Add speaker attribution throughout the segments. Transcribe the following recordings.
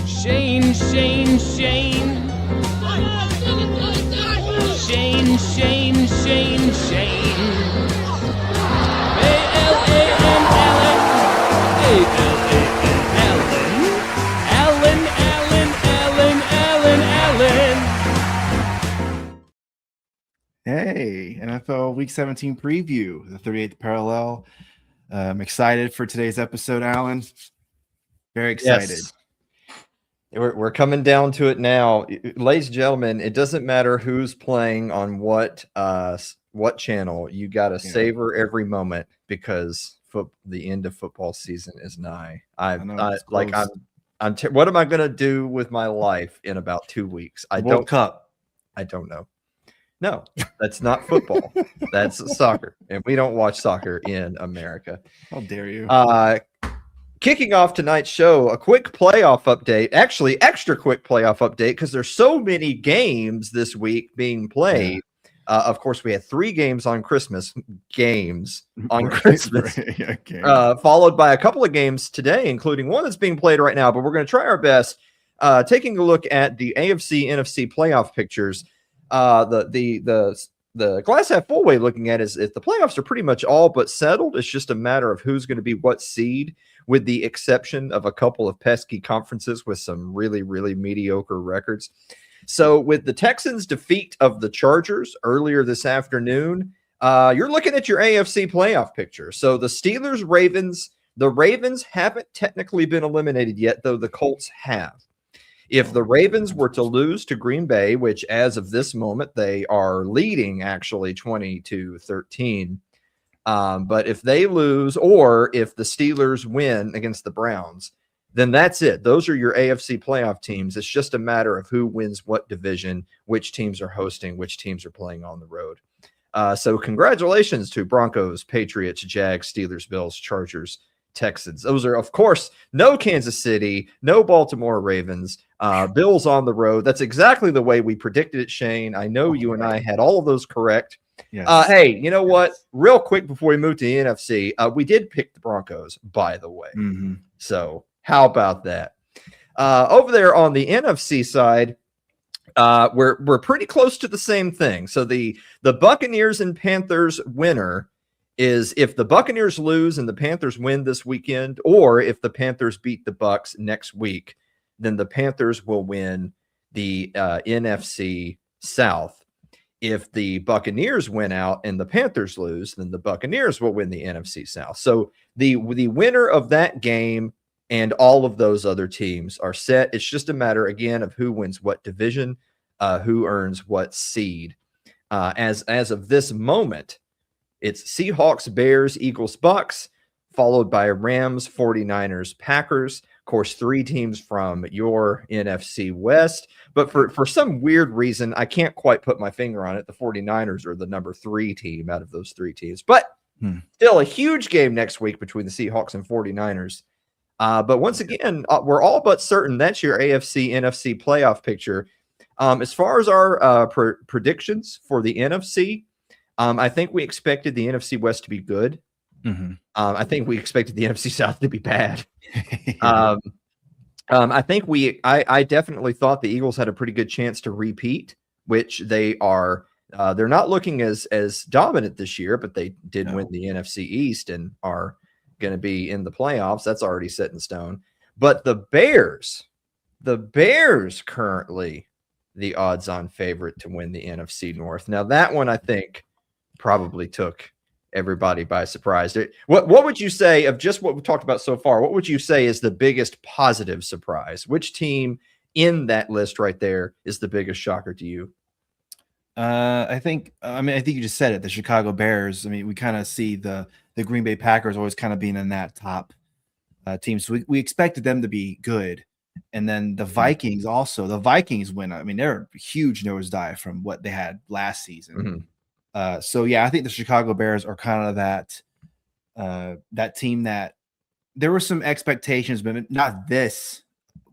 Speaker 1: Shane, Shane, Shane. Shane, Shane, Shane, Shane. A-L-A-N-Allen. A-L-A-N-Allen. Allen, Allen, Allen, Allen, Allen.
Speaker 2: Hey, NFL Week 17 preview, the 38th parallel. I'm excited for today's episode, Alan. Very excited.
Speaker 3: Yes. We're coming down to it now. Ladies and gentlemen, it doesn't matter who's playing on what channel. You got to savor every moment because the end of football season is nigh. What am I going to do with my life in about 2 weeks?
Speaker 2: World Cup.
Speaker 3: I don't know. No, that's not football. That's soccer. And we don't watch soccer in America.
Speaker 2: How dare you?
Speaker 3: Kicking off tonight's show, a quick playoff update, actually extra quick playoff update because there's so many games this week being played. Yeah. Of course, we had 3 games on Christmas, followed by a couple of games today, including one that's being played right now. But we're going to try our best taking a look at the AFC, NFC playoff pictures. The glass half full way looking at is if the playoffs are pretty much all but settled. It's just a matter of who's going to be what seed, with the exception of a couple of pesky conferences with some really, really mediocre records. So with the Texans' defeat of the Chargers earlier this afternoon, you're looking at your AFC playoff picture. So the Steelers, Ravens, the Ravens haven't technically been eliminated yet, though the Colts have. If the Ravens were to lose to Green Bay, which as of this moment, they are leading actually 20-13. But if they lose, or if the Steelers win against the Browns, then that's it. Those are your AFC playoff teams. It's just a matter of who wins what division, which teams are hosting, which teams are playing on the road. So congratulations to Broncos, Patriots, Jags, Steelers, Bills, Chargers, Texans. Those are, of course, no Kansas City, no Baltimore Ravens, Bills on the road. That's exactly the way we predicted it, Shane. I know you and I had all of those correct. Yes. Hey, you know what? Real quick before we move to the NFC, we did pick the Broncos, by the way.
Speaker 2: Mm-hmm.
Speaker 3: So how about that? Over there on the NFC side, we're pretty close to the same thing. So the Buccaneers and Panthers winner is if the Buccaneers lose and the Panthers win this weekend, or if the Panthers beat the Bucs next week, then the Panthers will win the NFC South. If the Buccaneers win out and the Panthers lose, then the Buccaneers will win the NFC South. So the winner of that game and all of those other teams are set. It's just a matter, again, of who wins what division, who earns what seed. As of this moment, it's Seahawks, Bears, Eagles, Bucks, followed by Rams, 49ers, Packers. Of course, 3 teams from your NFC West. But for some weird reason, I can't quite put my finger on it. The 49ers are the number 3 team out of those 3 teams. But still a huge game next week between the Seahawks and 49ers. But once again, we're all but certain that's your AFC, NFC playoff picture. As far as our predictions for the NFC, I think we expected the NFC West to be good.
Speaker 2: Mm-hmm.
Speaker 3: I think we expected the NFC South to be bad. I think I definitely thought the Eagles had a pretty good chance to repeat, which they are. They're not looking as dominant this year, but they did win the NFC East and are going to be in the playoffs. That's already set in stone. But the Bears currently the odds-on favorite to win the NFC North. Now that one, I think, probably took everybody by surprise. What would you say of just what we've talked about so far? What would you say is the biggest positive surprise? Which team in that list right there is the biggest shocker to you?
Speaker 2: I think you just said it. The Chicago Bears. I mean, we kind of see the Green Bay Packers always kind of being in that top team. So we expected them to be good. And then the Vikings also. The Vikings win. I mean, they're a huge nosedive from what they had last season.
Speaker 3: Mm-hmm.
Speaker 2: So yeah, I think the Chicago Bears are kind of that team that there were some expectations, but not this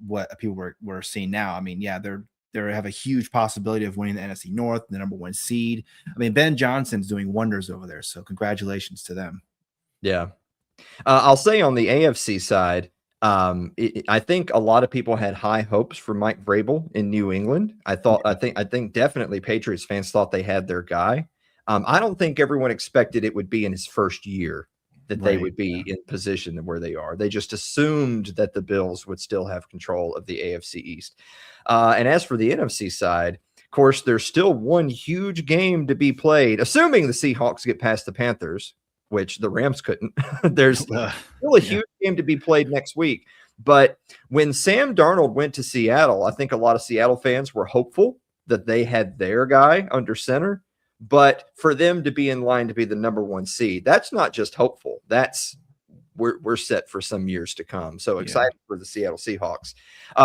Speaker 2: what people were seeing now. I mean, yeah, they have a huge possibility of winning the NFC North, the number 1 seed. I mean, Ben Johnson's doing wonders over there, so congratulations to them.
Speaker 3: Yeah, I'll say on the AFC side, I think a lot of people had high hopes for Mike Vrabel in New England. I think definitely Patriots fans thought they had their guy. I don't think everyone expected it would be in his first year that they would be in position where they are. They just assumed that the Bills would still have control of the AFC East. And as for the NFC side, of course, there's still one huge game to be played, assuming the Seahawks get past the Panthers, which the Rams couldn't. There's still a huge game to be played next week. But when Sam Darnold went to Seattle, I think a lot of Seattle fans were hopeful that they had their guy under center. But for them to be in line to be the number 1 seed, that's not just hopeful. That's we're set for some years to come. So excited for the Seattle Seahawks.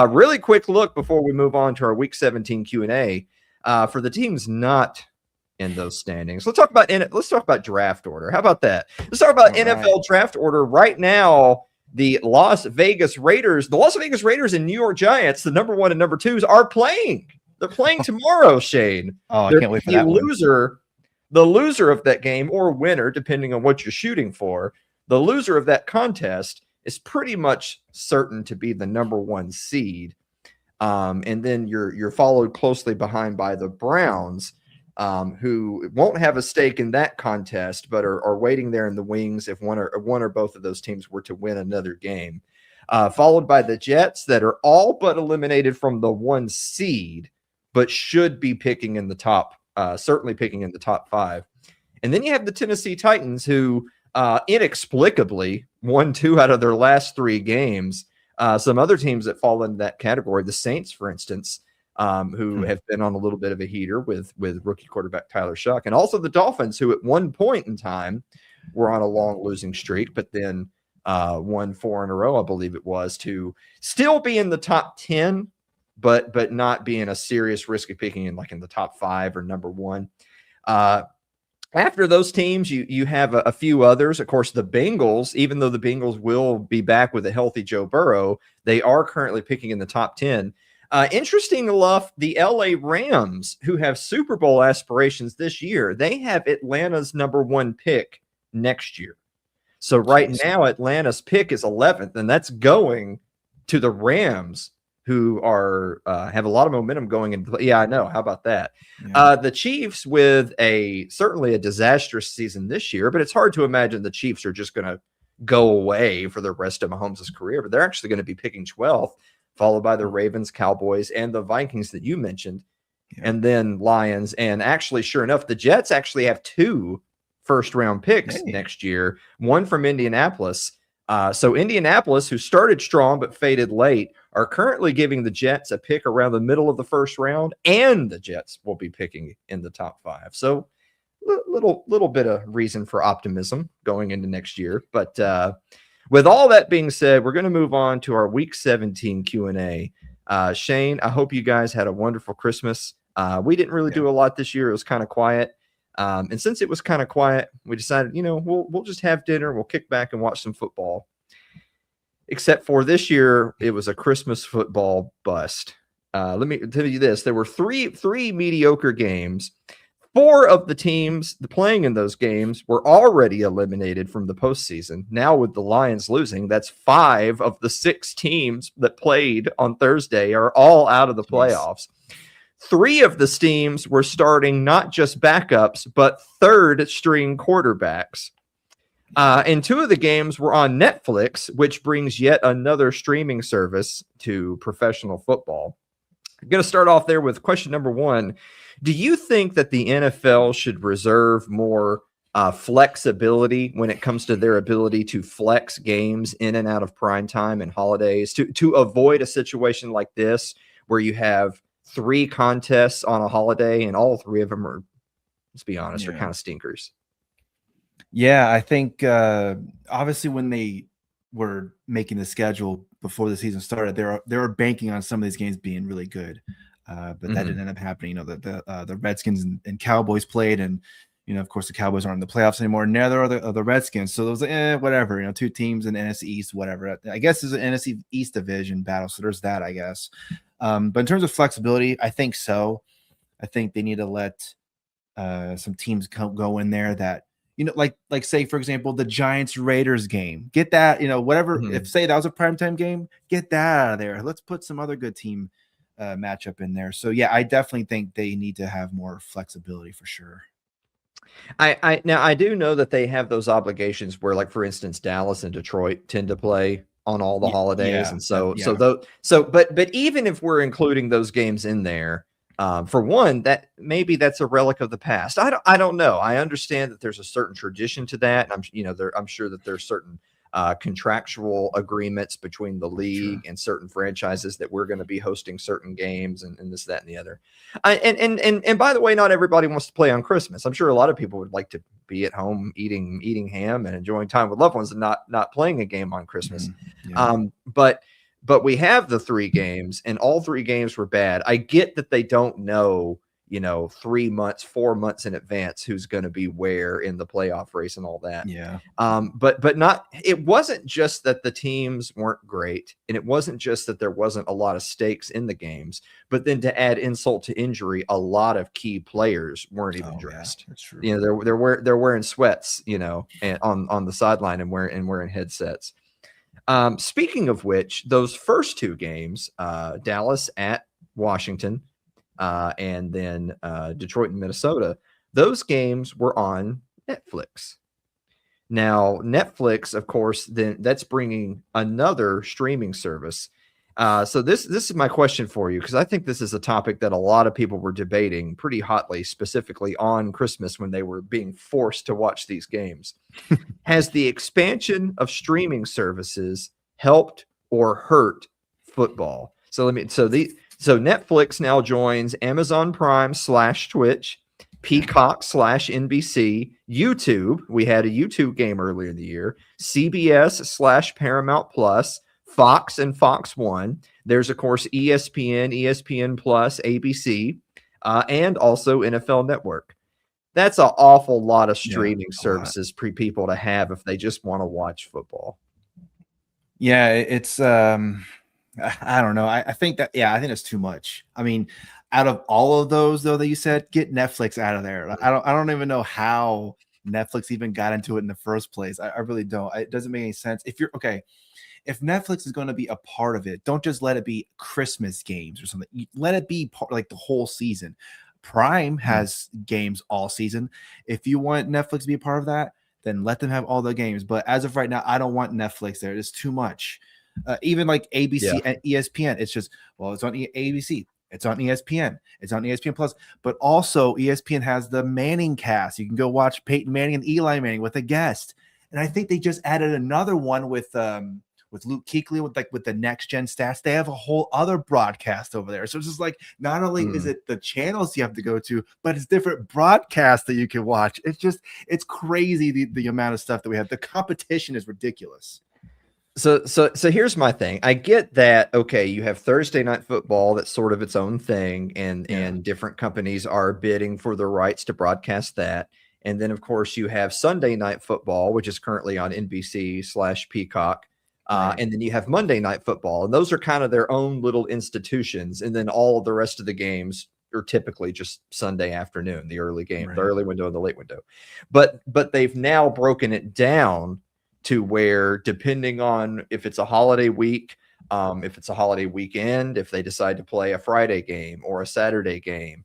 Speaker 3: Really quick look before we move on to our Week 17 Q&A for the teams not in those standings. Let's talk about draft order. How about that? Let's talk about NFL draft order right now. The Las Vegas Raiders and New York Giants, the number 1 and number 2s, are playing. They're playing tomorrow, Shane.
Speaker 2: I can't wait for that
Speaker 3: one. The loser of that game, or winner, depending on what you're shooting for, the loser of that contest is pretty much certain to be the number 1 seed. And then you're followed closely behind by the Browns, who won't have a stake in that contest, but are waiting there in the wings if one or both of those teams were to win another game. Followed by the Jets, that are all but eliminated from the 1 seed, but should be picking in the top, certainly picking in the top 5. And then you have the Tennessee Titans, who inexplicably won 2 out of their last 3 games. Some other teams that fall into that category, the Saints, for instance, who have been on a little bit of a heater with rookie quarterback Tyler Shuck, and also the Dolphins, who at one point in time were on a long losing streak, but then won 4 in a row, I believe it was, to still be in the top 10, but not being a serious risk of picking in the top 5 or number 1. After those teams, you have a few others. Of course, the Bengals, even though the Bengals will be back with a healthy Joe Burrow, they are currently picking in the top 10. Interesting enough, the LA Rams, who have Super Bowl aspirations this year, they have Atlanta's number 1 pick next year. So right now, Atlanta's pick is 11th, and that's going to the Rams, who are have a lot of momentum going into. Yeah, I know. How about that? Yeah. The Chiefs, with certainly a disastrous season this year, but it's hard to imagine the Chiefs are just going to go away for the rest of Mahomes' career. But they're actually going to be picking 12th, followed by the Ravens, Cowboys, and the Vikings that you mentioned, and then Lions. And actually, sure enough, the Jets actually have 2 first-round picks next year, one from Indianapolis. So Indianapolis, who started strong but faded late, are currently giving the Jets a pick around the middle of the first round, and the Jets will be picking in the top 5. So little bit of reason for optimism going into next year. But with all that being said, we're going to move on to our Week 17 Q&A. Shane, I hope you guys had a wonderful Christmas. We didn't really do a lot this year. It was kind of quiet. And since it was kind of quiet, we decided, we'll just have dinner. We'll kick back and watch some football. Except for this year, it was a Christmas football bust. Let me tell you this. There were three mediocre games. 4 of the teams playing in those games were already eliminated from the postseason. Now with the Lions losing, that's 5 of the 6 teams that played on Thursday are all out of the playoffs. 3 of the teams were starting not just backups, but third-string quarterbacks. And 2 of the games were on Netflix, which brings yet another streaming service to professional football. I'm going to start off there with question number 1. Do you think that the NFL should reserve more flexibility when it comes to their ability to flex games in and out of prime time and holidays to avoid a situation like this where you have 3 contests on a holiday and all 3 of them are, let's be honest, are kind of stinkers?
Speaker 2: Yeah, I think obviously when they were making the schedule before the season started, they were banking on some of these games being really good, but that didn't end up happening. The Redskins and Cowboys played, and of course the Cowboys aren't in the playoffs anymore. Neither are the Redskins, so it was like, whatever. 2 teams in the NFC East, whatever. I guess it's an NFC East division battle, so there's that, I guess. But in terms of flexibility, I think so. I think they need to let some teams go in there that like say for example the Giants Raiders game. Get that, whatever. If say that was a primetime game, get that out of there. Let's put some other good team matchup in there. So yeah, I definitely think they need to have more flexibility for sure.
Speaker 3: Now I do know that they have those obligations where, like, for instance, Dallas and Detroit tend to play on all the holidays, and but even if we're including those games in there, for one, that maybe that's a relic of the past. I don't know. I understand that there's a certain tradition to that, and I'm sure that there's certain contractual agreements between the league and certain franchises that we're going to be hosting certain games and this, that, and the other. And by the way, not everybody wants to play on Christmas. I'm sure a lot of people would like to be at home eating ham and enjoying time with loved ones and not playing a game on Christmas. But we have the 3 games, and all 3 games were bad. I get that they don't know, 3 months, 4 months in advance who's going to be where in the playoff race and all that.
Speaker 2: Yeah.
Speaker 3: But not, it wasn't just that the teams weren't great, and it wasn't just that there wasn't a lot of stakes in the games, but then to add insult to injury, a lot of key players weren't even dressed.
Speaker 2: Yeah, that's true.
Speaker 3: They're wearing sweats, and on the sideline and wearing headsets. Speaking of which, those first 2 games, Dallas at Washington, and then Detroit and Minnesota, those games were on Netflix. Now, Netflix, of course, then that's bringing another streaming service. So this is my question for you, because I think this is a topic that a lot of people were debating pretty hotly, specifically on Christmas when they were being forced to watch these games. Has the expansion of streaming services helped or hurt football? So Netflix now joins Amazon Prime / Twitch, Peacock / NBC, YouTube. We had a YouTube game earlier in the year, CBS / Paramount Plus, Fox and Fox One. There's, of course, ESPN, ESPN Plus, ABC, and also NFL Network. That's an awful lot of streaming services for people to have if they just want to watch football.
Speaker 2: Yeah, it's I don't know. I think that I think it's too much. I mean, out of all of those though that you said, get Netflix out of there. I don't even know how Netflix even got into it in the first place. I really don't. It doesn't make any sense. If Netflix is going to be a part of it, don't just let it be Christmas games or something. Let it be part, like the whole season. Prime has games all season. If you want Netflix to be a part of that, then let them have all the games. But as of right now, I don't want Netflix there. It's too much. Even like ABC and ESPN, it's just, it's on ABC. It's on ESPN. It's on ESPN Plus. But also ESPN has the Manning cast. You can go watch Peyton Manning and Eli Manning with a guest. And I think they just added another one with Luke Kuechly with the next gen stats. They have a whole other broadcast over there. So it's just like, not only is it the channels you have to go to, but it's different broadcasts that you can watch. It's crazy the amount of stuff that we have. The competition is ridiculous.
Speaker 3: So here's my thing. I get that. Okay, you have Thursday Night Football, that's sort of its own thing, and different companies are bidding for the rights to broadcast that. And then, of course, you have Sunday Night Football, which is currently on NBC / Peacock. And then you have Monday Night Football, and those are kind of their own little institutions. And then all of the rest of the games are typically just Sunday afternoon, the early game, the early window and the late window. But they've now broken it down to where, depending on if it's a holiday week, if it's a holiday weekend, if they decide to play a Friday game or a Saturday game,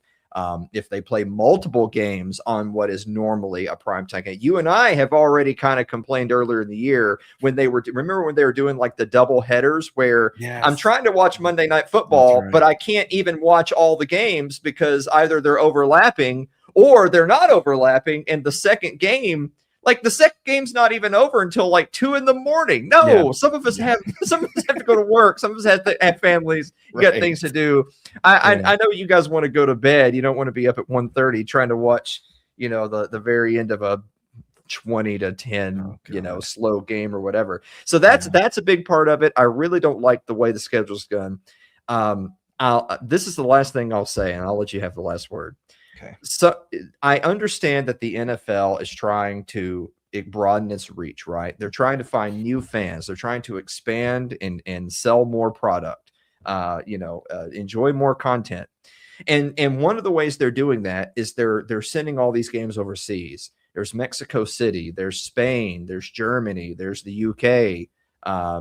Speaker 3: if they play multiple games on what is normally a primetime game. You and I have already kind of complained earlier in the year when they were doing like the double headers where I'm trying to watch Monday Night Football, but I can't even watch all the games because either they're overlapping or they're not overlapping. And the second game's not even over until like 2 a.m. No, some of us have to go to work. Some of us have families, got things to do. I know you guys want to go to bed. You don't want to be up at 1:30 trying to watch, the very end of a 20-10, slow game or whatever. So that's a big part of it. I really don't like the way the schedule's gone. This is the last thing I'll say, and I'll let you have the last word.
Speaker 2: Okay.
Speaker 3: So I understand that the NFL is trying to broaden its reach, right? They're trying to find new fans. They're trying to expand and sell more product, enjoy more content. And one of the ways they're doing that is they're sending all these games overseas. there's Mexico City, there's Spain, there's Germany, there's the UK,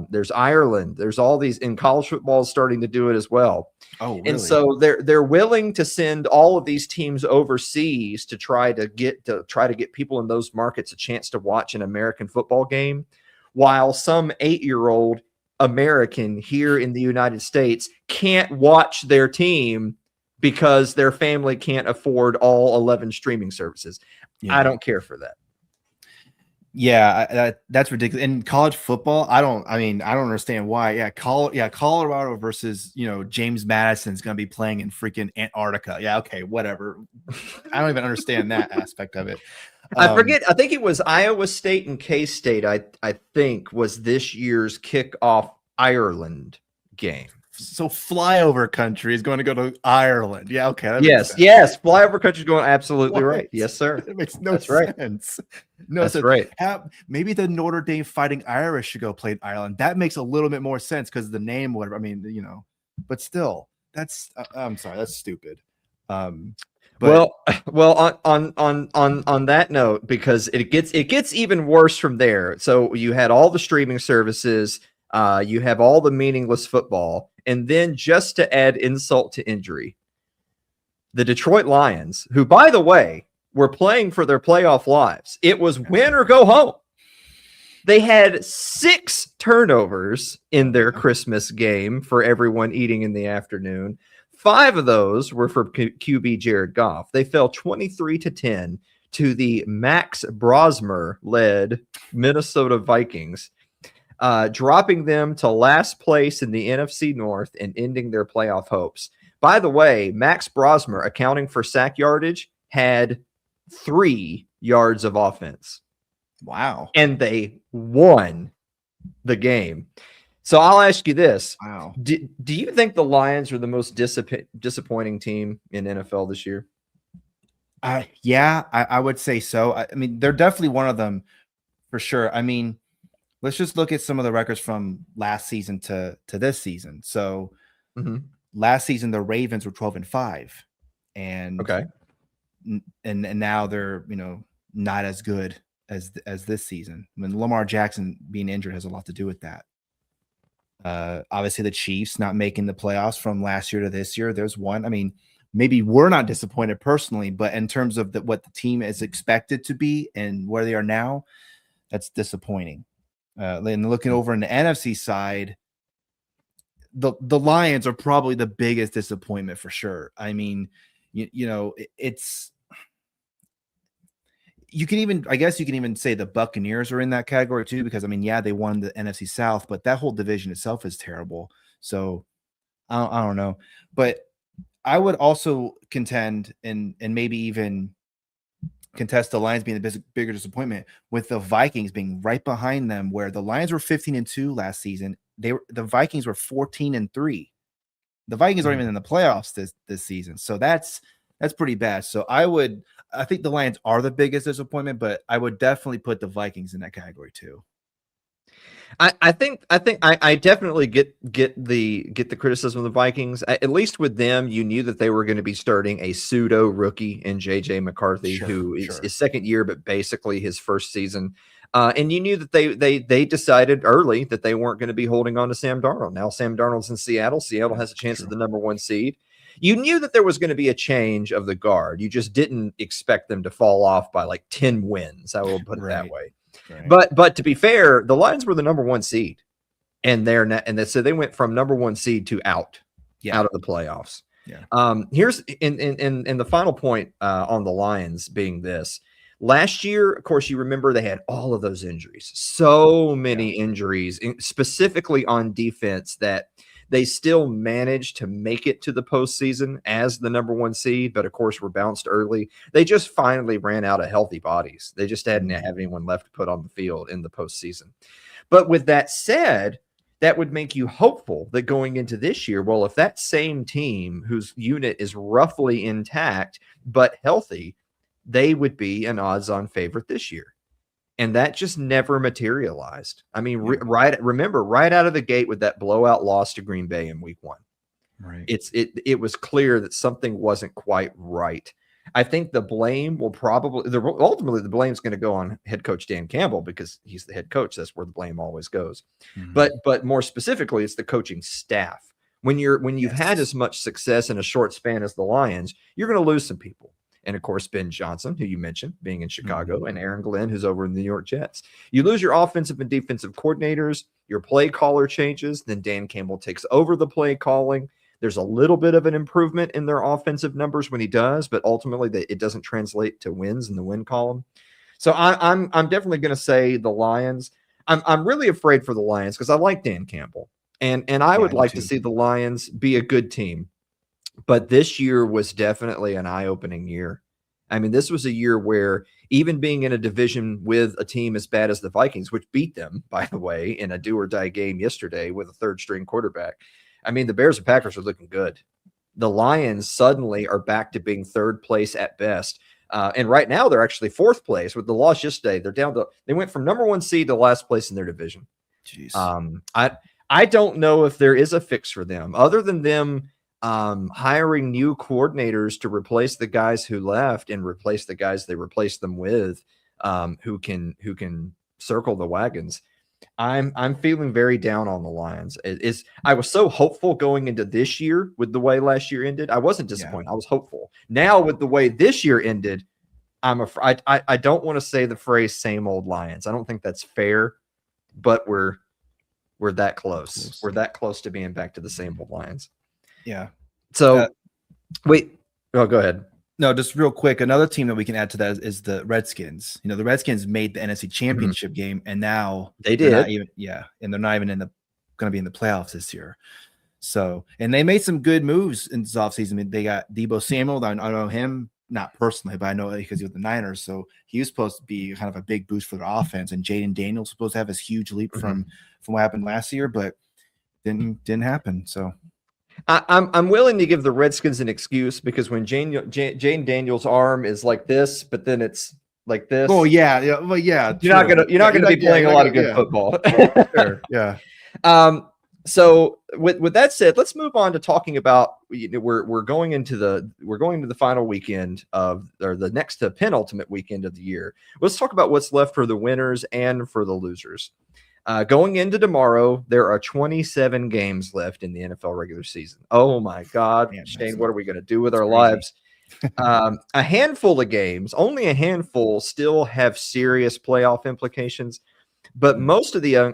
Speaker 3: there's Ireland. There's all these, in college football is starting to do it as well.
Speaker 2: Oh, really?
Speaker 3: And so they're willing to send all of these teams overseas to try to get people in those markets a chance to watch an American football game, while some 8-year-old American here in the United States can't watch their team because their family can't afford all 11 streaming services.
Speaker 2: Yeah.
Speaker 3: I don't care for that.
Speaker 2: Yeah, that's ridiculous. In college football, I don't understand why. Yeah, Colorado versus, James Madison's going to be playing in freaking Antarctica. Yeah, okay, whatever. I don't even understand that aspect of it.
Speaker 3: I forget. I think it was Iowa State and K-State, I think, was this year's kickoff Ireland game.
Speaker 2: So flyover country is going to go to Ireland. Yeah, okay.
Speaker 3: Yes. Flyover country's going absolutely right. Yes, sir.
Speaker 2: That makes no
Speaker 3: That's right.
Speaker 2: sense. No,
Speaker 3: That's right.
Speaker 2: Maybe the Notre Dame Fighting Irish should go play in Ireland. That makes a little bit more sense because of the name, whatever. I mean, but still, that's I'm sorry, that's stupid.
Speaker 3: Well, on that note, because it gets even worse from there. So you had all the streaming services, you have all the meaningless football, and then just to add insult to injury, the Detroit Lions, who, by the way, were playing for their playoff lives. It was win or go home. They had 6 turnovers in their Christmas game for everyone eating in the afternoon. 5 of those were for QB Jared Goff. They fell 23-10 to the Max Brosmer-led Minnesota Vikings, dropping them to last place in the NFC North and ending their playoff hopes. By the way, Max Brosmer, accounting for sack yardage, had 3 yards of offense.
Speaker 2: Wow.
Speaker 3: And they won the game. So I'll ask you this.
Speaker 2: Wow.
Speaker 3: Do you think the Lions are the most disappointing team in NFL this year?
Speaker 2: Yeah, I would say so. I mean, they're definitely one of them for sure. I mean, let's just look at some of the records from last season to this season. So last season, the Ravens were 12-5. And
Speaker 3: okay.
Speaker 2: And now they're, not as good as this season. I mean, Lamar Jackson being injured has a lot to do with that. Obviously the Chiefs not making the playoffs from last year to this year. There's one. I mean, maybe we're not disappointed personally, but in terms of what the team is expected to be and where they are now, that's disappointing. And looking over in the NFC side, the Lions are probably the biggest disappointment for sure. I mean, it's, I guess you can even say the Buccaneers are in that category too, because I mean, yeah, they won the NFC South, but that whole division itself is terrible. So I don't know, but I would also contend and maybe even contest the Lions being the bigger disappointment with the Vikings being right behind them, where the Lions were 15-2 last season. The Vikings were 14-3. The Vikings aren't even in the playoffs this season. So that's pretty bad. So I think the Lions are the biggest disappointment, but I would definitely put the Vikings in that category too.
Speaker 3: I think I definitely get the criticism of the Vikings. At least with them, you knew that they were going to be starting a pseudo rookie in JJ McCarthy, who is his second year, but basically his first season. And you knew that they decided early that they weren't going to be holding on to Sam Darnold. Now Sam Darnold's in Seattle. Seattle has a chance at the number 1 seed. You knew that there was going to be a change of the guard. You just didn't expect them to fall off by like 10 wins. I will put it that way. Right. But to be fair, the Lions were the number 1 seed, and so they went from number 1 seed to out of the playoffs. Yeah. Here's in the final point on the Lions being this. Last year, of course, you remember they had all of those injuries, so many injuries, specifically on defense, that they still managed to make it to the postseason as the number 1 seed, but of course were bounced early. They just finally ran out of healthy bodies. They just hadn't have anyone left to put on the field in the postseason. But with that said, that would make you hopeful that going into this year, well, if that same team whose unit is roughly intact but healthy, they would be an odds-on favorite this year. And that just never materialized. I mean, remember right out of the gate with that blowout loss to Green Bay in week 1.
Speaker 2: Right.
Speaker 3: It was clear that something wasn't quite right. I think the blame will probably ultimately the blame is going to go on head coach Dan Campbell because he's the head coach. That's where the blame always goes. But more specifically, it's the coaching staff. When you've had as much success in a short span as the Lions, you're going to lose some people. And of course, Ben Johnson, who you mentioned, being in Chicago, and Aaron Glenn, who's over in the New York Jets. You lose your offensive and defensive coordinators, your play caller changes, then Dan Campbell takes over the play calling. There's a little bit of an improvement in their offensive numbers when he does, but ultimately it doesn't translate to wins in the win column. So I'm definitely going to say the Lions. I'm really afraid for the Lions because I like Dan Campbell, and I would like to see the Lions be a good team. But this year was definitely an eye-opening year. I mean, this was a year where even being in a division with a team as bad as the Vikings, which beat them, by the way, in a do-or-die game yesterday with a third-string quarterback. I mean, the Bears and Packers are looking good. The Lions suddenly are back to being third place at best. And right now they're actually fourth place with the loss yesterday. They went from number 1 seed to last place in their division.
Speaker 2: Jeez.
Speaker 3: I don't know if there is a fix for them other than them hiring new coordinators to replace the guys who left and replace the guys they replaced them with, who can circle the wagons. I'm feeling very down on the Lions. I was so hopeful going into this year with the way last year ended. I wasn't disappointed. I was hopeful. Now with the way this year ended, I don't want to say the phrase "same old Lions." I don't think that's fair, but we're that close. We're that close to being back to the same old Lions.
Speaker 2: Yeah.
Speaker 3: So wait. Oh, go ahead.
Speaker 2: No, just real quick. Another team that we can add to that is the Redskins. You know, the Redskins made the NFC Championship game, and now
Speaker 3: they did.
Speaker 2: And they're not even going to be in the playoffs this year. So, and they made some good moves in this offseason. I mean, they got Deebo Samuel. I know him not personally, but I know because he was with the Niners. So he was supposed to be kind of a big boost for the offense. And Jaden Daniels was supposed to have this huge leap from what happened last year, but didn't happen. So.
Speaker 3: I'm willing to give the Redskins an excuse because when Jane Daniels' arm is like this, but then it's like this.
Speaker 2: Oh yeah, well yeah.
Speaker 3: You're not gonna be playing a lot of good football.
Speaker 2: Sure, yeah.
Speaker 3: So with that said, let's move on to talking about we're going into the final weekend or the next to penultimate weekend of the year. Let's talk about what's left for the winners and for the losers. Going into tomorrow, there are 27 games left in the NFL regular season. Oh my God, Shane, what are we going to do with our lives? A handful of games, only a handful, still have serious playoff implications, but most of the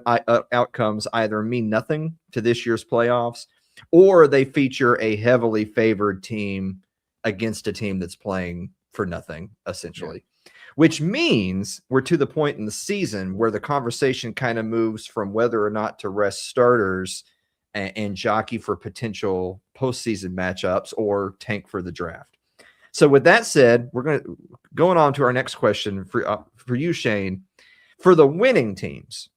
Speaker 3: outcomes either mean nothing to this year's playoffs or they feature a heavily favored team against a team that's playing for nothing, essentially. Yeah. Which means we're to the point in the season where the conversation kind of moves from whether or not to rest starters and jockey for potential postseason matchups or tank for the draft. So with that said, we're going on to our next question for you, Shane. For the winning teams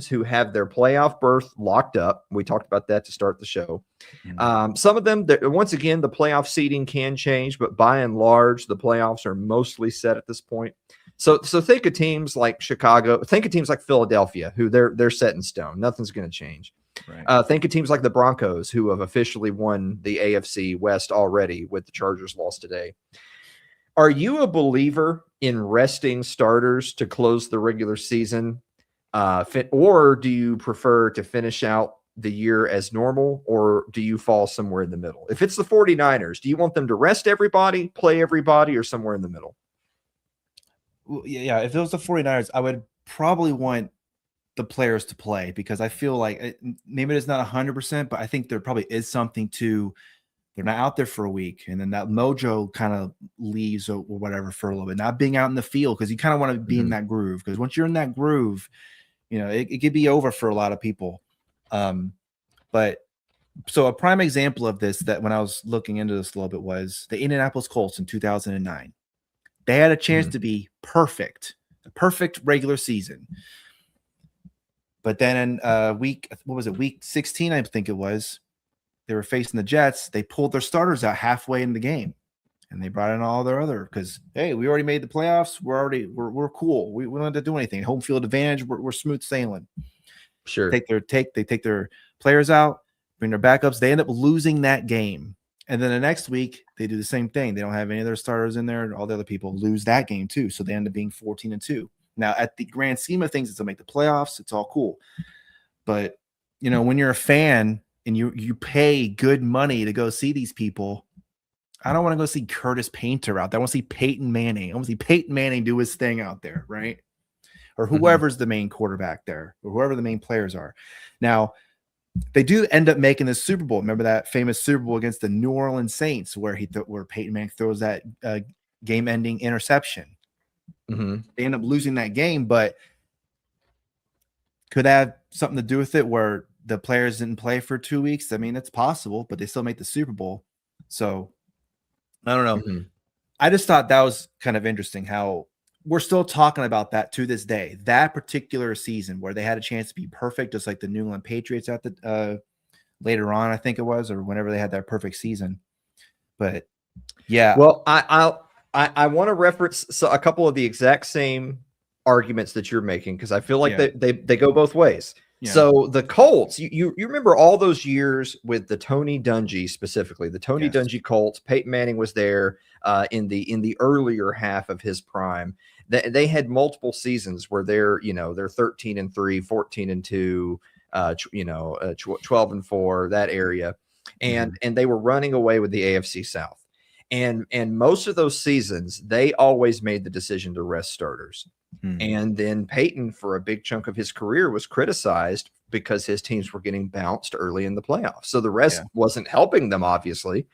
Speaker 3: who have their playoff berth locked up, we talked about that to start the show. Some of them, once again, the playoff seeding can change, but by and large, the playoffs are mostly set at this point. So think of teams like Chicago, think of teams like Philadelphia, who they're set in stone. Nothing's going to change. Right. Think of teams like the Broncos, who have officially won the AFC West already with the Chargers loss today. Are you a believer in resting starters to close the regular season? Or do you prefer to finish out the year as normal, or do you fall somewhere in the middle? If it's the 49ers, do you want them to rest everybody, play everybody, or somewhere in the middle?
Speaker 2: Well, yeah, if it was the 49ers, I would probably want the players to play because I feel like maybe it's not 100%, but I think there probably is something to they're not out there for a week, and then that mojo kind of leaves or whatever for a little bit. Not being out in the field because you kind of want to be in that groove. Because once you're in that groove, you know it could be over for a lot of people. But so a prime example of this that when I was looking into this a little bit was the Indianapolis Colts in 2009. They had a chance to be perfect, a perfect regular season. But then in week 16, I think it was. They were facing the Jets. They pulled their starters out halfway in the game, and they brought in all their other because hey, we already made the playoffs. We're cool. We don't have to do anything. Home field advantage. We're smooth sailing.
Speaker 3: Sure.
Speaker 2: They take their players out, bring their backups. They end up losing that game And then the next week, they do the same thing. They don't have any of their starters in there, and all the other people lose that game too. So they end up being 14-2. Now, at the grand scheme of things, it's to make the playoffs. It's all cool. But, when you're a fan and you pay good money to go see these people, I don't want to go see Curtis Painter out there. I want to see Peyton Manning. I want to see Peyton Manning do his thing out there, right? Or whoever's the main quarterback there, or whoever the main players are. Now, they do end up making the Super Bowl. Remember that famous Super Bowl against the New Orleans Saints where where Peyton Manning throws that game-ending interception. They end up losing that game, but could that have something to do with it where the players didn't play for 2 weeks? I mean, it's possible, but they still make the Super Bowl. So I don't know. I just thought that was kind of interesting how we're still talking about that to this day, that particular season where they had a chance to be perfect, just like the New England Patriots at the later on, I think it was, or whenever they had that perfect season. But yeah.
Speaker 3: Well, I want to reference a couple of the exact same arguments that you're making, because I feel like they go both ways. Yeah. So the Colts, you remember all those years with the Tony Dungy, specifically the Tony Dungy Colts. Peyton Manning was there in the earlier half of his prime. They had multiple seasons where they're 13-3, 14-2, 12-4, that area, and they were running away with the AFC South. And most of those seasons, they always made the decision to rest starters. And then Peyton, for a big chunk of his career, was criticized because his teams were getting bounced early in the playoffs. So the rest wasn't helping them, obviously.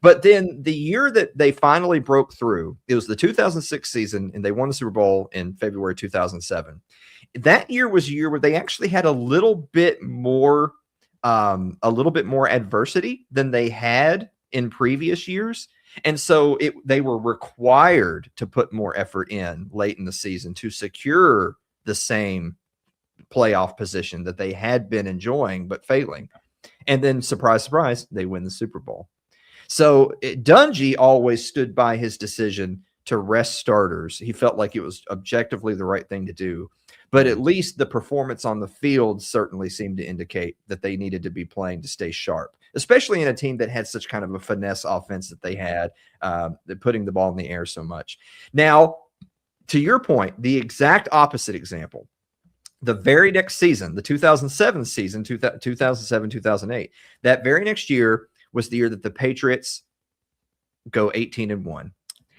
Speaker 3: But then the year that they finally broke through, it was the 2006 season, and they won the Super Bowl in February 2007. That year was a year where they actually had a little bit more adversity than they had in previous years. And so they were required to put more effort in late in the season to secure the same playoff position that they had been enjoying but failing. And then, surprise, surprise, they win the Super Bowl. So Dungy always stood by his decision to rest starters. He felt like it was objectively the right thing to do. But at least the performance on the field certainly seemed to indicate that they needed to be playing to stay sharp, especially in a team that had such kind of a finesse offense that they had, putting the ball in the air so much. Now, to your point, the exact opposite example, the very next season, the 2007 season, 2007, 2008, that very next year was the year that the Patriots go 18-1.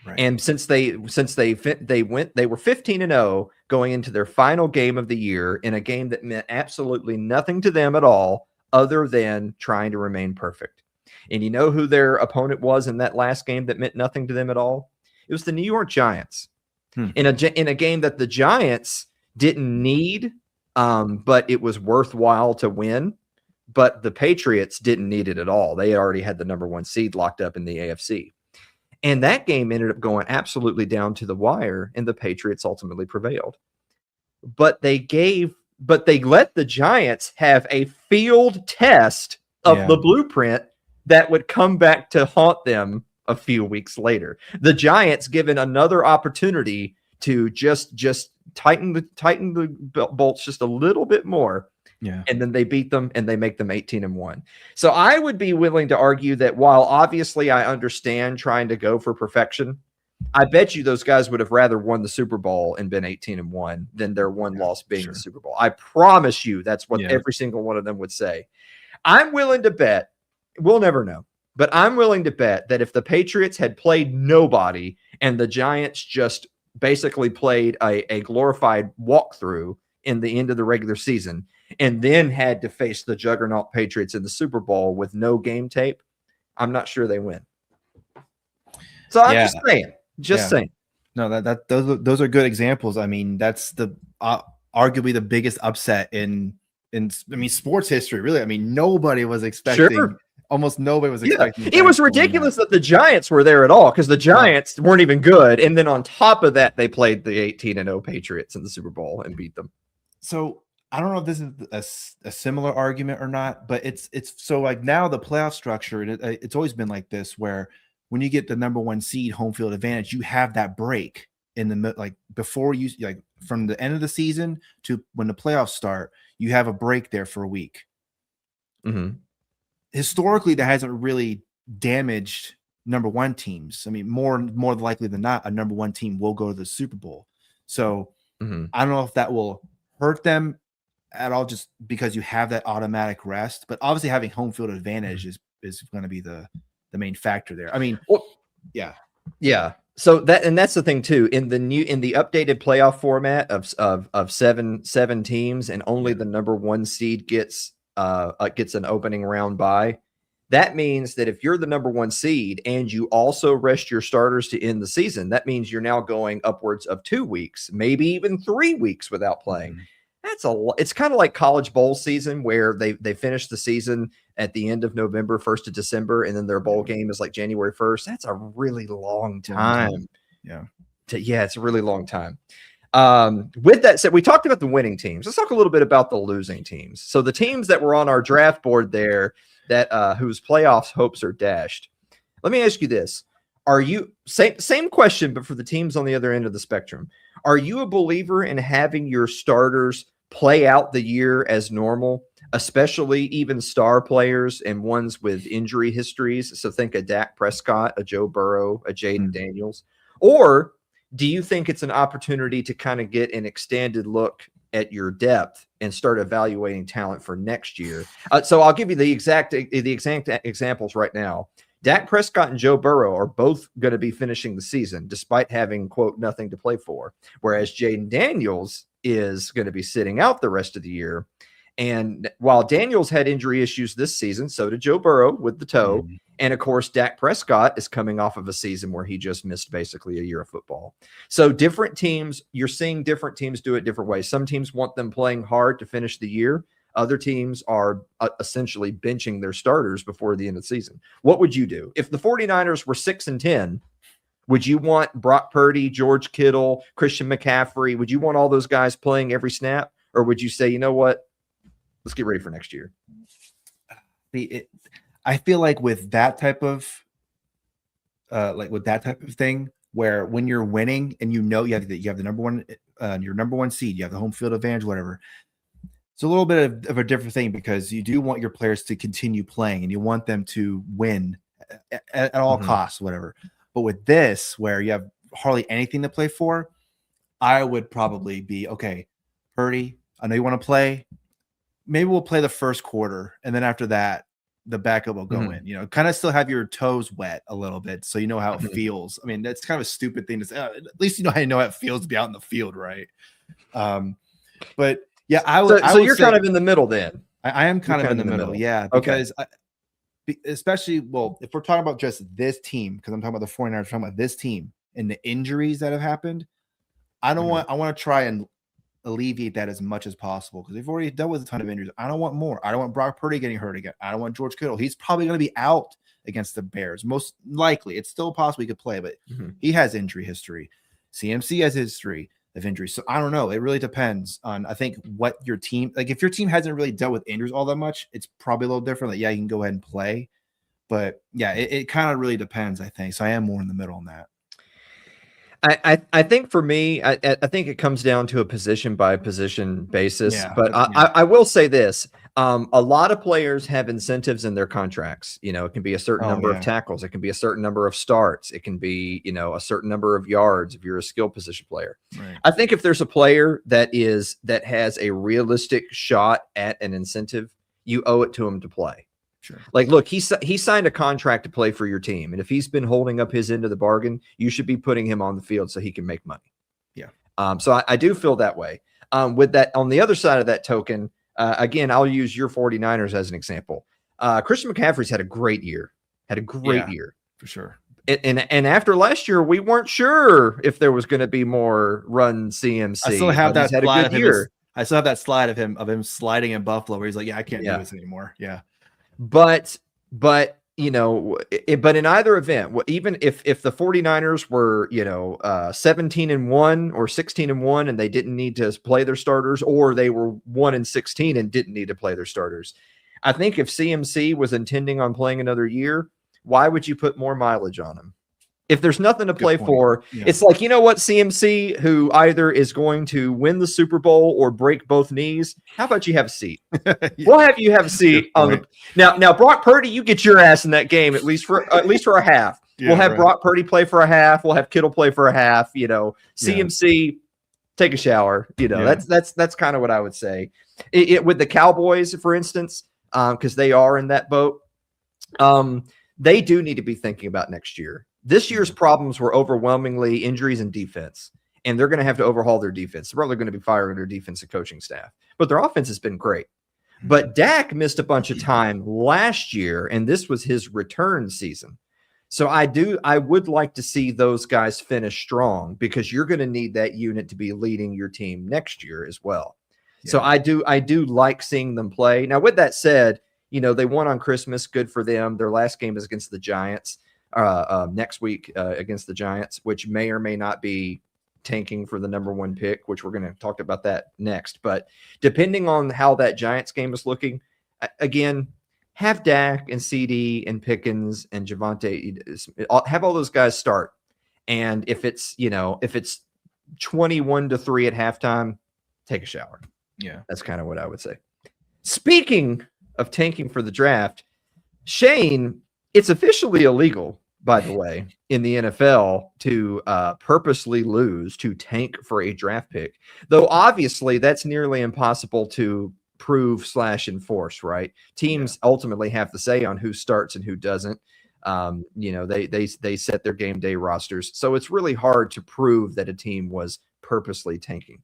Speaker 3: Right. And since they were 15-0 going into their final game of the year, in a game that meant absolutely nothing to them at all other than trying to remain perfect. And you know who their opponent was in that last game that meant nothing to them at all? It was the New York Giants. In a game that the Giants didn't need, but it was worthwhile to win. But the Patriots didn't need it at all. They already had the number 1 seed locked up in the AFC. And that game ended up going absolutely down to the wire, and the Patriots ultimately prevailed. But they let the Giants have a field test of the blueprint that would come back to haunt them a few weeks later. The Giants given another opportunity to just tighten the bolts just a little bit more. Yeah. And then they beat them and they make them 18-1. So I would be willing to argue that while obviously I understand trying to go for perfection, I bet you those guys would have rather won the Super Bowl and been 18-1 than their one loss being the Super Bowl. I promise you that's what every single one of them would say. I'm willing to bet, we'll never know, but I'm willing to bet that if the Patriots had played nobody and the Giants just basically played a glorified walkthrough in the end of the regular season, and then had to face the juggernaut Patriots in the Super Bowl with no game tape, I'm not sure they win. So I'm just saying.
Speaker 2: No, those are good examples. I mean, that's the arguably the biggest upset in sports history. Really, I mean, nobody was expecting. Almost nobody was expecting.
Speaker 3: It was ridiculous that the Giants were there at all, because the Giants weren't even good, and then on top of that, they played the 18-0 Patriots in the Super Bowl and beat them.
Speaker 2: So I don't know if this is a similar argument or not, but it's so like now the playoff structure, it's always been like this, where when you get the number 1 seed home field advantage, you have that break in the like before you like from the end of the season to when the playoffs start, you have a break there for a week. Historically, that hasn't really damaged number one teams. I mean, more likely than not, a number one team will go to the Super Bowl. So I don't know if that will hurt them at all, just because you have that automatic rest. But obviously, having home field advantage is going to be the main factor there. I mean, yeah.
Speaker 3: So that's the thing too. In the updated playoff format of seven teams, and only the number one seed gets an opening round bye. That means that if you're the number one seed and you also rest your starters to end the season, that means you're now going upwards of 2 weeks, maybe even 3 weeks without playing. That's it's kind of like college bowl season, where they finish the season at the end of November, 1st of December, and then their bowl game is like January 1st. That's a really long time. It's a really long time. With that said, we talked about the winning teams. Let's talk a little bit about the losing teams. So the teams that were on our draft board there, that whose playoffs hopes are dashed. Let me ask you this. Are you same question, but for the teams on the other end of the spectrum? Are you a believer in having your starters play out the year as normal, especially even star players and ones with injury histories? So think a Dak Prescott, a Joe Burrow, a Jaden Daniels. Or do you think it's an opportunity to kind of get an extended look at your depth and start evaluating talent for next year? So I'll give you the exact examples right now. Dak Prescott and Joe Burrow are both going to be finishing the season despite having, quote, nothing to play for, whereas Jaden Daniels is going to be sitting out the rest of the year. And while Daniels had injury issues this season, so did Joe Burrow with the toe. And of course, Dak Prescott is coming off of a season where he just missed basically a year of football. So different teams, you're seeing different teams do it different ways. Some teams want them playing hard to finish the year. Other teams are essentially benching their starters before the end of the season. What would you do? If the 49ers were 6-10, would you want Brock Purdy, George Kittle, Christian McCaffrey? Would you want all those guys playing every snap? Or would you say, you know what? Let's get ready for next year.
Speaker 2: I feel like with that type of thing, where when you're winning and you have the number one, your number one seed, you have the home field advantage, whatever. It's a little bit of a different thing, because you do want your players to continue playing and you want them to win at all costs, whatever. But with this, where you have hardly anything to play for, I would probably be, okay, Purdy, I know you want to play. Maybe we'll play the first quarter, and then after that, the backup will go in. Kind of still have your toes wet a little bit, so you know how it feels. I mean, that's kind of a stupid thing to say. At least you know how it feels to be out in the field, right? But yeah, I would.
Speaker 3: So you're kind of in the middle then.
Speaker 2: I am kind of in the middle, yeah. Because especially, if we're talking about just this team, because I'm talking about the 49ers, I'm talking about this team and the injuries that have happened. I want to try and alleviate that as much as possible, because they've already dealt with a ton of injuries. I don't want more. I don't want Brock Purdy getting hurt again. I don't want George Kittle. He's probably going to be out against the Bears. Most likely. It's still possible he could play, but he has injury history. CMC has history of injuries. So I don't know. It really depends on, I think, what your team, like if your team hasn't really dealt with injuries all that much, it's probably a little different. Like, yeah, you can go ahead and play. But yeah, it kind of really depends, I think. So I am more in the middle on that.
Speaker 3: I think for me, I think it comes down to a position by position basis. Yeah, but I will say this. A lot of players have incentives in their contracts. It can be a certain number of tackles. It can be a certain number of starts. It can be, a certain number of yards if you're a skill position player. Right. I think if there's a player that has a realistic shot at an incentive, you owe it to him to play. Sure. Like, look, he signed a contract to play for your team. And if he's been holding up his end of the bargain, you should be putting him on the field so he can make money.
Speaker 2: Yeah.
Speaker 3: So I do feel that way. With that, on the other side of that token, again, I'll use your 49ers as an example. Christian McCaffrey's had a great year. Year.
Speaker 2: For sure.
Speaker 3: And after last year, we weren't sure if there was going to be more run CMC.
Speaker 2: I still have that slide of him. I still have that slide of him sliding in Buffalo where he's like, yeah, I can't do this anymore. Yeah.
Speaker 3: But in either event, even if the 49ers were 17-1 or 16-1 and they didn't need to play their starters, or they were 1-16 and didn't need to play their starters, I think if CMC was intending on playing another year, why would you put more mileage on him? If there's nothing to play
Speaker 2: point.
Speaker 3: for,
Speaker 2: Yeah.
Speaker 3: it's like, you know what, CMC, who either is going to win the Super Bowl or break both knees, how about you have a seat?
Speaker 2: Yeah.
Speaker 3: We'll have you have a seat
Speaker 2: Good
Speaker 3: on the
Speaker 2: point.
Speaker 3: now. Brock Purdy, you get your ass in that game at least for a half.
Speaker 2: Yeah,
Speaker 3: we'll have
Speaker 2: right.
Speaker 3: Brock Purdy play for a half. We'll have Kittle play for a half. You know,
Speaker 2: Yeah.
Speaker 3: CMC, take a shower. You know,
Speaker 2: Yeah.
Speaker 3: that's kind of what I would say. It with the Cowboys, for instance, because they are in that boat. They do need to be thinking about next year. This year's problems were overwhelmingly injuries and defense, and they're going to have to overhaul their defense. They're probably going to be firing their defensive coaching staff, but their offense has been great. But Dak missed a bunch of time last year, and this was his return season. So I would like to see those guys finish strong because you're going to need that unit to be leading your team next year as well. Yeah. So I do like seeing them play. Now, with that said, you know, they won on Christmas. Good for them. Their last game is against the Giants next week against the Giants, which may or may not be tanking for the number 1 pick, which we're going to talk about that next. But depending on how that Giants game is looking, again, have Dak and CD and Pickens and Javonte, have all those guys start. And if it's 21-3 at halftime, take a shower.
Speaker 2: Yeah,
Speaker 3: that's kind of what I would say. Speaking of tanking for the draft, Shane, it's officially illegal, by the way, in the NFL to purposely lose, to tank for a draft pick. Though obviously that's nearly impossible to prove / enforce, right? Teams ultimately have to say on who starts and who doesn't. You know, they set their game day rosters. So it's really hard to prove that a team was purposely tanking.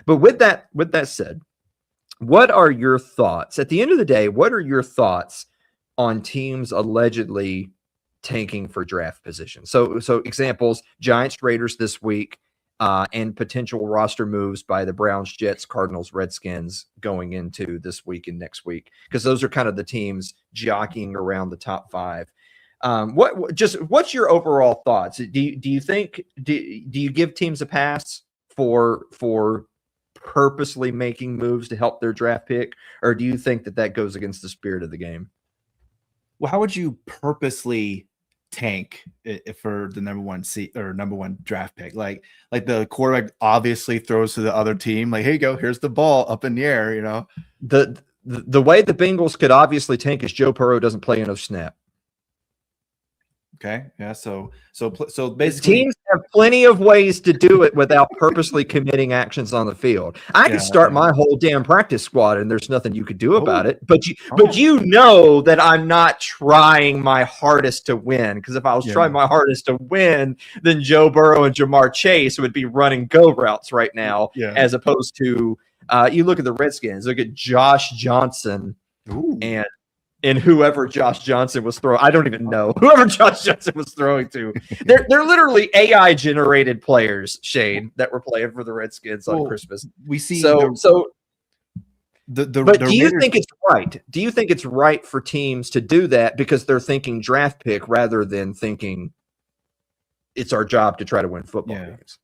Speaker 3: But with that said, what are your thoughts? At the end of the day, what are your thoughts on teams allegedly tanking for draft position? So examples: Giants, Raiders this week, and potential roster moves by the Browns, Jets, Cardinals, Redskins going into this week and next week, because those are kind of the teams jockeying around the top 5. What's your overall thoughts? Do you think do you give teams a pass for purposely making moves to help their draft pick, or do you think that goes against the spirit of the game?
Speaker 2: Well, how would you purposely tank for the number 1 seat or number 1 draft pick? Like the quarterback obviously throws to the other team, like, here you go, here's the ball up in the air. You know,
Speaker 3: the way the Bengals could obviously tank is Joe Burrow doesn't play enough snap.
Speaker 2: Okay. Yeah. So basically,
Speaker 3: teams have plenty of ways to do it without purposely committing actions on the field. I could start my whole damn practice squad, and there's nothing you could do about it. But you know that I'm not trying my hardest to win, because if I was trying my hardest to win, then Joe Burrow and Jamar Chase would be running go routes right now, as opposed to you look at the Redskins, look at Josh Johnson and whoever Josh Johnson was throwing. I don't even know whoever Josh Johnson was throwing to. They're literally AI generated players, Shane, that were playing for the Redskins on Christmas.
Speaker 2: We see
Speaker 3: but do you think it's right? Do you think it's right for teams to do that because they're thinking draft pick rather than thinking it's our job to try to win football games?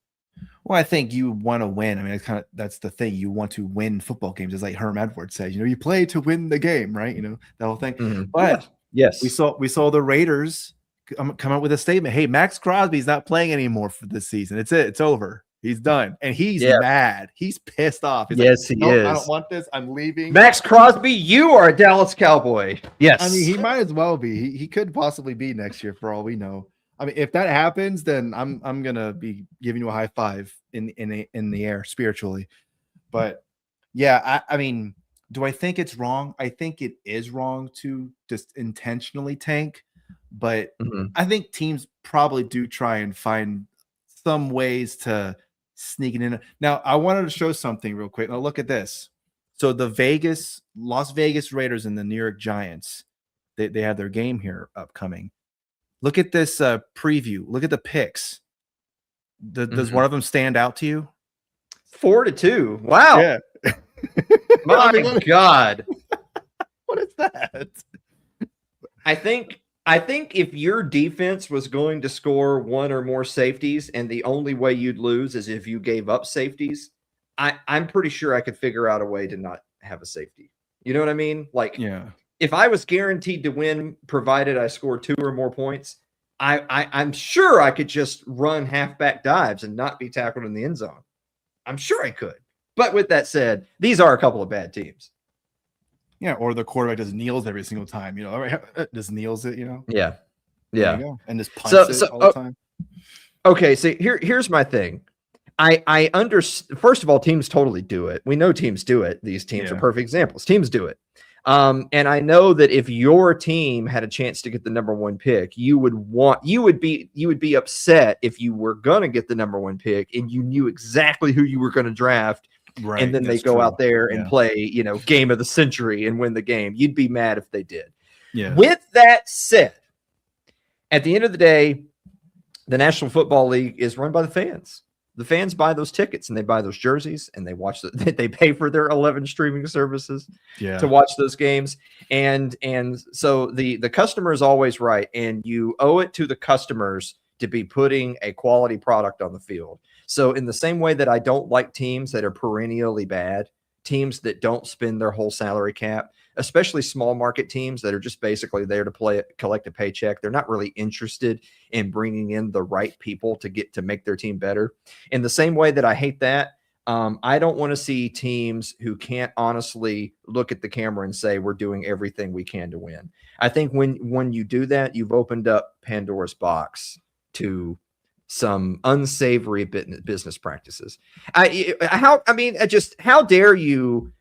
Speaker 2: Well, I think you want to win. I mean, that's the thing. You want to win football games. It's like Herm Edwards says, you play to win the game, right? The whole thing. Mm-hmm. But
Speaker 3: yes,
Speaker 2: we saw the Raiders come up with a statement. Hey, Max Crosby's not playing anymore for this season. It's over. He's done. And he's mad. He's pissed off. He's
Speaker 3: he is.
Speaker 2: I don't want this. I'm leaving.
Speaker 3: Max Crosby, you are a Dallas Cowboy. Yes.
Speaker 2: I mean, he might as well be. He could possibly be next year for all we know. I mean, if that happens, then I'm gonna be giving you a high five in the air spiritually. But yeah, I mean, do I think it's wrong? I think it is wrong to just intentionally tank, but I think teams probably do try and find some ways to sneak it in. Now, I wanted to show something real quick. Now, look at this. So the Las Vegas Raiders and the New York Giants, they have their game here upcoming. Look at this preview. Look at the picks. Does one of them stand out to you?
Speaker 3: 4-2. Wow.
Speaker 2: Yeah.
Speaker 3: My God.
Speaker 2: What is that?
Speaker 3: I think if your defense was going to score one or more safeties, and the only way you'd lose is if you gave up safeties, I'm pretty sure I could figure out a way to not have a safety. You know what I mean? Like, if I was guaranteed to win, provided I scored 2 or more points, I'm sure I could just run halfback dives and not be tackled in the end zone. I'm sure I could. But with that said, these are a couple of bad teams.
Speaker 2: Yeah, or the quarterback just kneels every single time, just kneels it,
Speaker 3: Yeah.
Speaker 2: There you go. And just punts it all the time.
Speaker 3: Okay, so here's my thing. I understand. First of all, teams totally do it. We know teams do it. These teams are perfect examples. Teams do it. And I know that if your team had a chance to get the number 1 pick, you would be upset if you were going to get the number 1 pick and you knew exactly who you were going to draft. Right, and then they go out there and play, game of the century and win the game. You'd be mad if they did. Yeah. With that said, at the end of the day, the National Football League is run by the fans. The fans buy those tickets and they buy those jerseys and they watch they pay for their 11 streaming services to watch those games. And so the customer is always right. And you owe it to the customers to be putting a quality product on the field. So in the same way that I don't like teams that are perennially bad, teams that don't spend their whole salary cap, especially small market teams that are just basically there to collect a paycheck. They're not really interested in bringing in the right people to make their team better. In the same way that I hate that, I don't want to see teams who can't honestly look at the camera and say, we're doing everything we can to win. I think when you do that, you've opened up Pandora's box to some unsavory business practices. How dare you?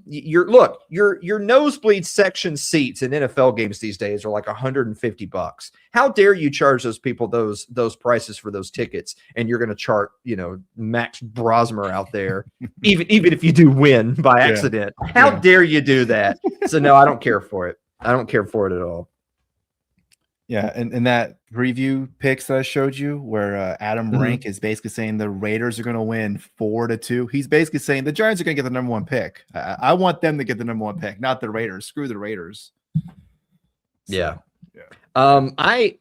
Speaker 3: Your nosebleed section seats in NFL games these days are like $150. How dare you charge those people those prices for those tickets? And you're going to chart, Max Brosmer out there, even if you do win by accident. How dare you do that? So no, I don't care for it. I don't care for it at all.
Speaker 2: Yeah, and that preview picks that I showed you, where Adam Rank is basically saying the Raiders are going to win 4-2. He's basically saying the Giants are going to get the number 1 pick. I want them to get the number 1 pick, not the Raiders. Screw the Raiders.
Speaker 3: So, the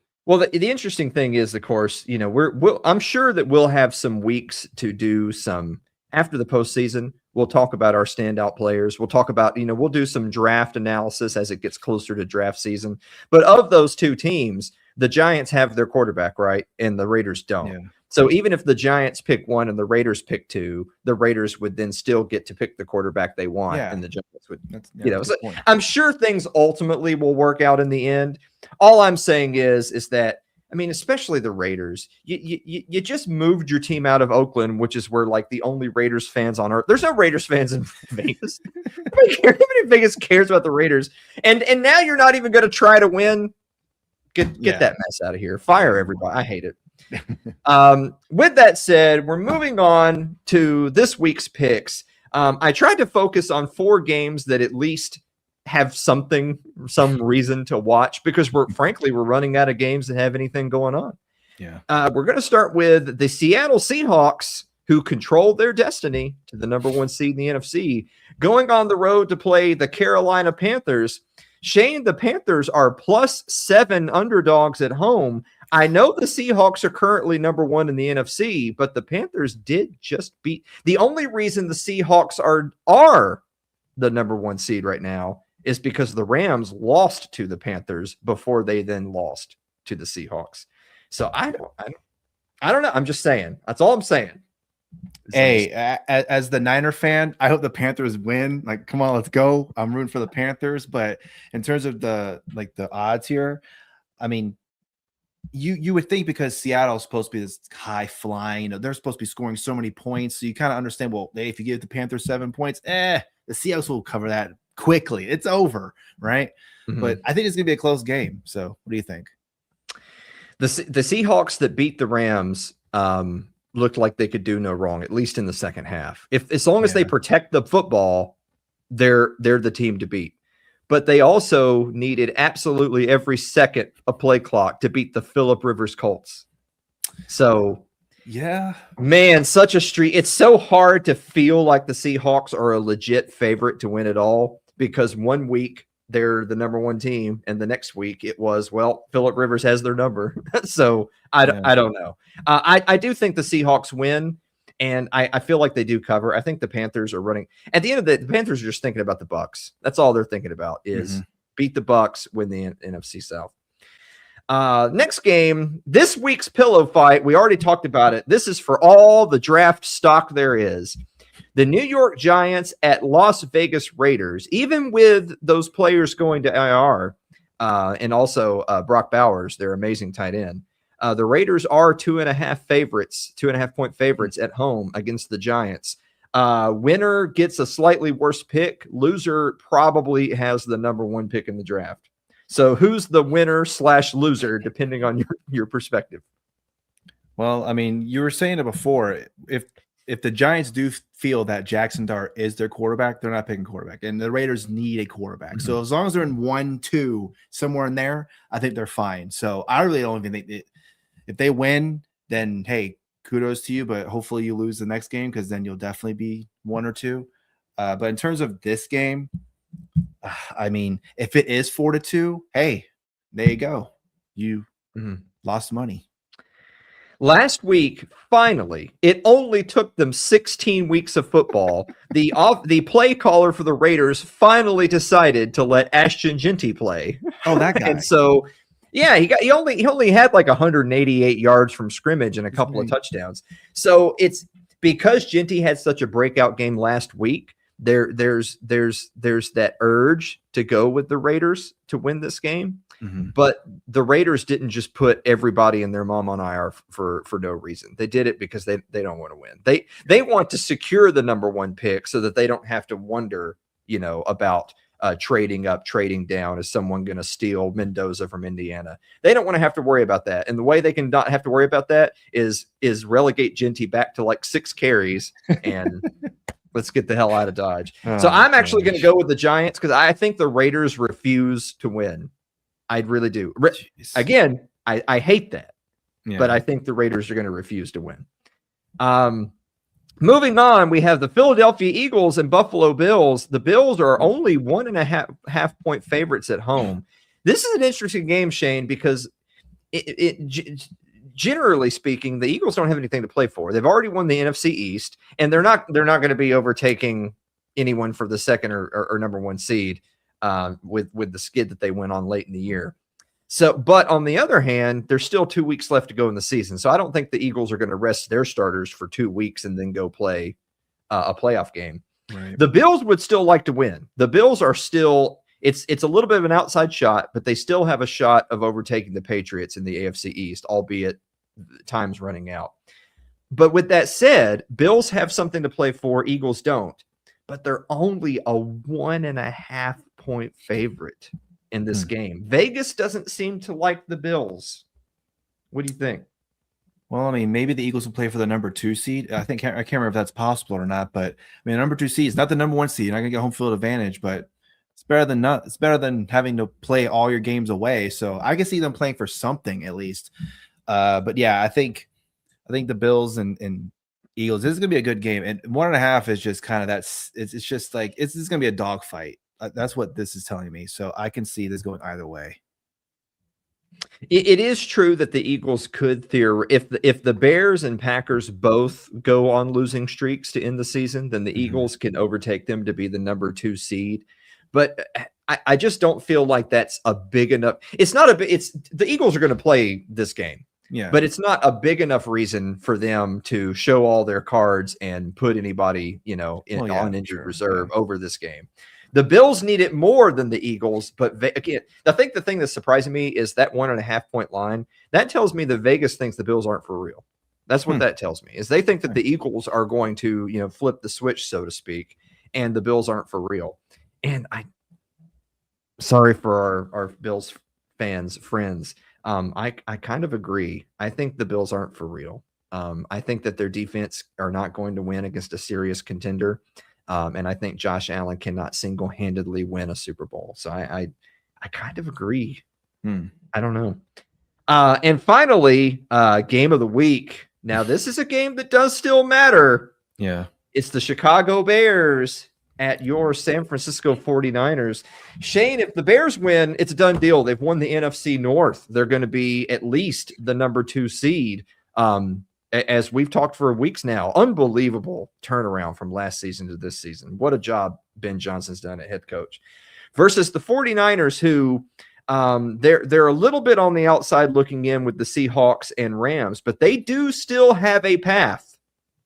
Speaker 3: interesting thing is, of course, I'm sure that we'll have some weeks to do some after the postseason. We'll talk about our standout players. We'll talk about, we'll do some draft analysis as it gets closer to draft season. But of those 2 teams, the Giants have their quarterback, right? And the Raiders don't. Yeah. So even if the Giants pick 1 and the Raiders pick 2, the Raiders would then still get to pick the quarterback they want. Yeah. And the Giants would, so I'm sure things ultimately will work out in the end. All I'm saying is that, especially the Raiders, you just moved your team out of Oakland, which is where like the only Raiders fans on earth. There's no Raiders fans in Vegas. Nobody in Vegas cares about the Raiders. And now you're not even going to try to win. Get that mess out of here. Fire everybody. I hate it. With that said, we're moving on to this week's picks. I tried to focus on 4 games that at least have some reason to watch, because we're running out of games that have anything going on. Yeah. We're going to start with the Seattle Seahawks, who control their destiny to the number 1 seed in the NFC, going on the road to play the Carolina Panthers. Shane, the Panthers are +7 underdogs at home. I know the Seahawks are currently number 1 in the NFC, but the Panthers did just beat. The only reason the Seahawks are the number 1 seed right now is because the Rams lost to the Panthers before they then lost to the Seahawks. So I don't know. I'm just saying. That's all I'm saying.
Speaker 2: Hey, as the Niner fan, I hope the Panthers win. Like, come on, let's go. I'm rooting for the Panthers. But in terms of the odds here, you would think, because Seattle's supposed to be this high flying, they're supposed to be scoring so many points. So you kind of understand, well, if you give the Panthers 7 points, the Seahawks will cover that quickly. It's over, right? Mm-hmm. But I think it's gonna be a close game. So what do you think?
Speaker 3: The Seahawks that beat the Rams looked like they could do no wrong, at least in the second half. As long as they protect the football, they're the team to beat. But they also needed absolutely every second a play clock to beat the Phillip Rivers Colts. So
Speaker 2: yeah,
Speaker 3: man, such a streak. It's so hard to feel like the Seahawks are a legit favorite to win it all, because one week they're the number 1 team, and the next week it was, well, Phillip Rivers has their number. So I don't know. I do think the Seahawks win, and I feel like they do cover. I think the Panthers are running. At the end of the Panthers are just thinking about the Bucs. That's all they're thinking about is beat the Bucs, win the NFC South. Next game, this week's pillow fight. We already talked about it. This is for all the draft stock there is. The New York Giants at Las Vegas Raiders. Even with those players going to IR, and also Brock Bowers, their amazing tight end. The Raiders are 2.5 point favorites at home against the Giants. Winner gets a slightly worse pick. Loser probably has the number 1 pick in the draft. So who's the winner / loser, depending on your perspective?
Speaker 2: Well, I mean, you were saying it before. If the Giants do feel that Jackson Dart is their quarterback, they're not picking quarterback. And the Raiders need a quarterback. Mm-hmm. So as long as they're in 1-2, somewhere in there, I think they're fine. So I really don't even think if they win, then hey, kudos to you. But hopefully you lose the next game, because then you'll definitely be 1 or 2. But in terms of this game, I mean, if it is 4-2, hey, there you go. You lost money.
Speaker 3: Last week, finally, it only took them 16 weeks of football. The play caller for the Raiders finally decided to let Ashton Jeanty play.
Speaker 2: Oh, that guy.
Speaker 3: And so, yeah, he only had like 188 yards from scrimmage and a couple of touchdowns. So it's because Jeanty had such a breakout game last week. There's that urge to go with the Raiders to win this game. Mm-hmm. But the Raiders didn't just put everybody and their mom on IR for no reason. They did it because they don't want to win. They want to secure the number 1 pick so that they don't have to wonder, about trading up, trading down. Is someone going to steal Mendoza from Indiana? They don't want to have to worry about that. And the way they can not have to worry about that is relegate Jeanty back to like 6 carries and let's get the hell out of Dodge. So I'm actually going to go with the Giants because I think the Raiders refuse to win. I really do. Again, I hate that, but I think the Raiders are going to refuse to win. Moving on, we have the Philadelphia Eagles and Buffalo Bills. The Bills are only 1.5 point favorites at home. This is an interesting game, Shane, because generally speaking, the Eagles don't have anything to play for. They've already won the NFC East, and they're not going to be overtaking anyone for the 2nd or number 1 seed. With the skid that they went on late in the year. So, but on the other hand, there's still 2 weeks left to go in the season. So I don't think the Eagles are going to rest their starters for 2 weeks and then go play a playoff game. Right. The Bills would still like to win. The Bills are still, it's a little bit of an outside shot, but they still have a shot of overtaking the Patriots in the AFC East, albeit time's running out. But with that said, Bills have something to play for. Eagles don't. But they're only a 1.5 point favorite in this game. Vegas doesn't seem to like the Bills. What do you think?
Speaker 2: Well, I mean, maybe the Eagles will play for the number 2 seed. I can't remember if that's possible or not. But I mean, the number 2 seed is not the number 1 seed. You're not gonna get home field advantage, but it's better than not. It's better than having to play all your games away. So I can see them playing for something at least. But yeah, I think the Bills and Eagles, this is gonna be a good game, and 1.5 is just kind of it's just like it's gonna be a dogfight. That's what this is telling me. So I can see this going either way.
Speaker 3: It is true that the Eagles could if the Bears and Packers both go on losing streaks to end the season, then the Eagles can overtake them to be the number 2 seed. But I just don't feel like that's a big enough. It's not it's the Eagles are going to play this game. Yeah, but it's not a big enough reason for them to show all their cards and put anybody, on injured reserve over this game. The Bills need it more than the Eagles, but again, I think the thing that's surprising me is that 1.5 point line. That tells me that Vegas thinks the Bills aren't for real. That's what that tells me, is they think that the Eagles are going to, flip the switch, so to speak, and the Bills aren't for real. And sorry for our Bills friends. I kind of agree. I think the Bills aren't for real. I think that their defense are not going to win against a serious contender. And I think Josh Allen cannot single-handedly win a Super Bowl. So I kind of agree. I don't know. And finally, game of the week. Now, this is a game that does still matter.
Speaker 2: Yeah.
Speaker 3: It's the Chicago Bears at your San Francisco 49ers. Shane, if the Bears win, it's a done deal. They've won the NFC North. They're going to be at least the number 2 seed. As we've talked for weeks now, unbelievable turnaround from last season to this season. What a job Ben Johnson's done at head coach. Versus the 49ers, who They're a little bit on the outside looking in with the Seahawks and Rams, but they do still have a path.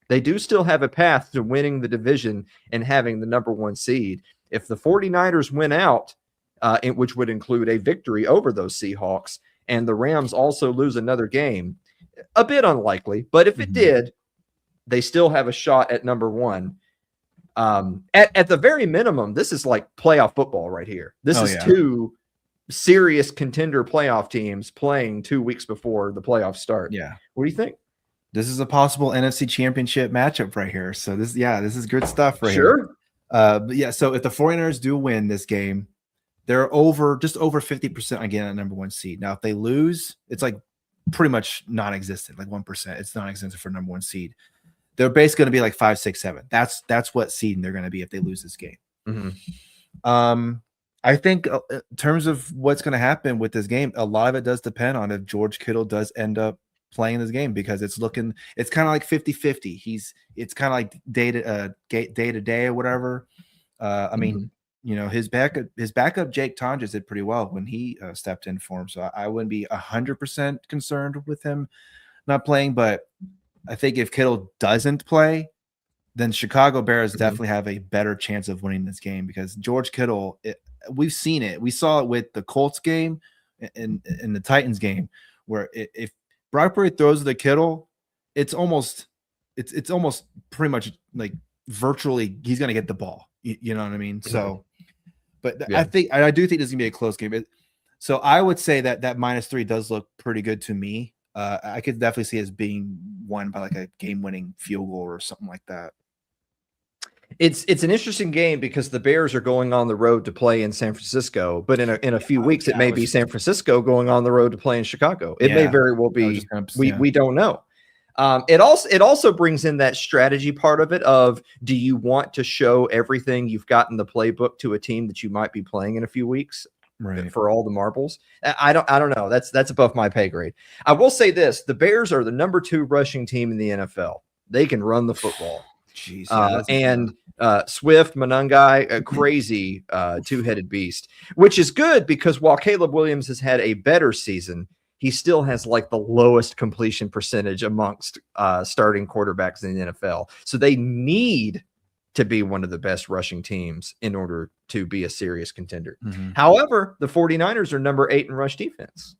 Speaker 3: They do still have a path to winning the division and having the number 1 seed. If the 49ers win out, which would include a victory over those Seahawks, and the Rams also lose another game, a bit unlikely, but if it did, they still have a shot at number 1. At the very minimum, this is like playoff football right here. This is 2 serious contender playoff teams playing 2 weeks before the playoffs start.
Speaker 2: Yeah.
Speaker 3: What do you think?
Speaker 2: This is a possible NFC championship matchup right here. So this is good stuff right
Speaker 3: here.
Speaker 2: Sure. But yeah, so if the 49ers do win this game, they're just over 50% again at number 1 seed. Now, if they lose, it's like pretty much non-existent, like 1%. It's non-existent for number 1 seed. They're basically going to be like 5, 6, 7. That's what seeding they're going to be if they lose this game. I think in terms of what's going to happen with this game, a lot of it does depend on if George Kittle does end up playing this game, because it's kind of like 50-50. It's kind of like day to day or whatever. I mean, his backup Jake Tonjes did pretty well when he stepped in for him. So I wouldn't be 100% concerned with him not playing, but I think if Kittle doesn't play, then Chicago Bears definitely have a better chance of winning this game, because George Kittle, we've seen it. We saw it with the Colts game and the Titans game, where if Brock Purdy throws the Kittle, it's almost pretty much like virtually he's going to get the ball. You know what I mean? So, but I do think this is going to be a close game. So I would say that -3 does look pretty good to me. I could definitely see it as being won by like a game-winning field goal or something like that.
Speaker 3: It's an interesting game because the Bears are going on the road to play in San Francisco, but in a few weeks it may be San Francisco going on the road to play in Chicago. It may very well be. We don't know. It also brings in that strategy part of it of, do you want to show everything you've got in the playbook to a team that you might be playing in a few weeks? Right. For all the marbles. I don't know. That's above my pay grade. I will say this: the Bears are the number 2 rushing team in the NFL. They can run the football.
Speaker 2: Jeez,
Speaker 3: Swift, Monangai, a crazy 2-headed beast, which is good because while Caleb Williams has had a better season, he still has like the lowest completion percentage amongst starting quarterbacks in the NFL. So they need to be one of the best rushing teams in order to be a serious contender. However, the 49ers are number 8 in rush defense.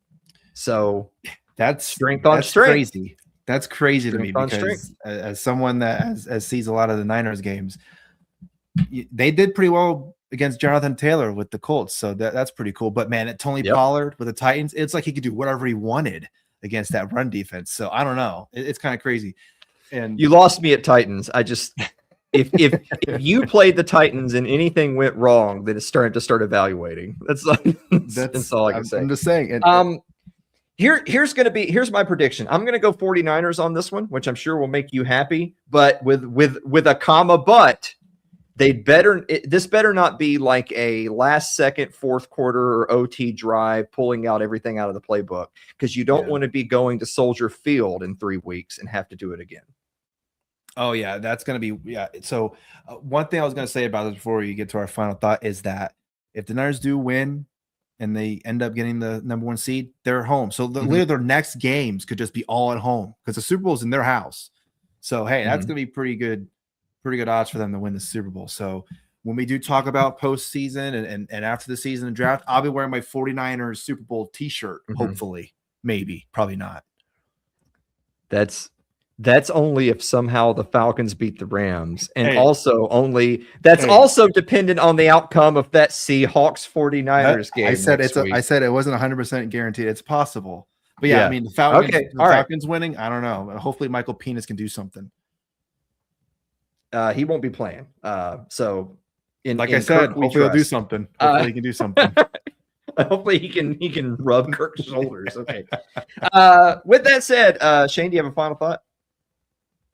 Speaker 3: So
Speaker 2: that's
Speaker 3: strength on strength.
Speaker 2: Crazy. That's crazy to me, because as someone that sees a lot of the Niners games, they did pretty well against Jonathan Taylor with the Colts. So that's pretty cool. But man, Tony Pollard with the Titans, it's like he could do whatever he wanted against that run defense. So I don't know. It's kind of crazy. And
Speaker 3: you lost me at Titans. I just if you played the Titans and anything went wrong, then it's starting to start evaluating. That's all I can say.
Speaker 2: I'm just saying.
Speaker 3: Here's my prediction. I'm gonna go 49ers on this one, which I'm sure will make you happy, but with a comma, but this better not be like a last second, fourth quarter or OT drive pulling out everything out of the playbook, because you don't want to be going to Soldier Field in 3 weeks and have to do it again.
Speaker 2: Oh yeah, that's going to be So one thing I was going to say about this before you get to our final thought is that if the Niners do win and they end up getting the number 1 seed, they're home. So literally their next games could just be all at home, because the Super Bowl is in their house. So hey, that's going to be pretty good odds for them to win the Super Bowl. So when we do talk about postseason and after the season and draft, I'll be wearing my 49ers Super Bowl t-shirt. Hopefully, maybe, probably not.
Speaker 3: That's only if somehow the Falcons beat the Rams. And also dependent on the outcome of that Seahawks 49ers game.
Speaker 2: I said it wasn't 100% guaranteed. It's possible. But I mean, the Falcons winning, I don't know. Hopefully Michael Penis can do something.
Speaker 3: He won't be playing. Hopefully
Speaker 2: he'll do something. Hopefully he can do something.
Speaker 3: Hopefully he can rub Kirk's shoulders. Okay. With that said, Shane, do you have a final thought?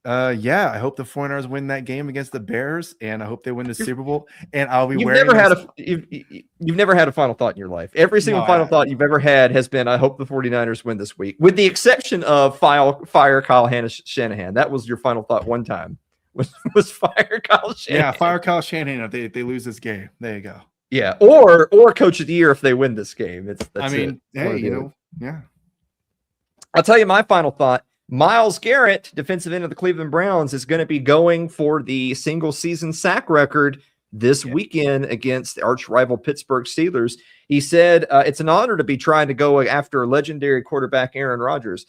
Speaker 2: I hope the 49ers win that game against the Bears, and I hope they win the Super Bowl. And I'll be
Speaker 3: You've never had a final thought in your life. Every single final thought you've ever had has been, I hope the 49ers win this week, with the exception of fire Kyle Shanahan. That was your final thought one time. Was fire Kyle Shanahan.
Speaker 2: Yeah, fire Kyle Shanahan if they lose this game. There you go.
Speaker 3: Yeah, or coach of the year if they win this game.
Speaker 2: I mean, hey, you know, yeah.
Speaker 3: I'll tell you my final thought. Myles Garrett, defensive end of the Cleveland Browns, is going to be going for the single season sack record this weekend against the arch rival Pittsburgh Steelers. He said, it's an honor to be trying to go after legendary quarterback Aaron Rodgers.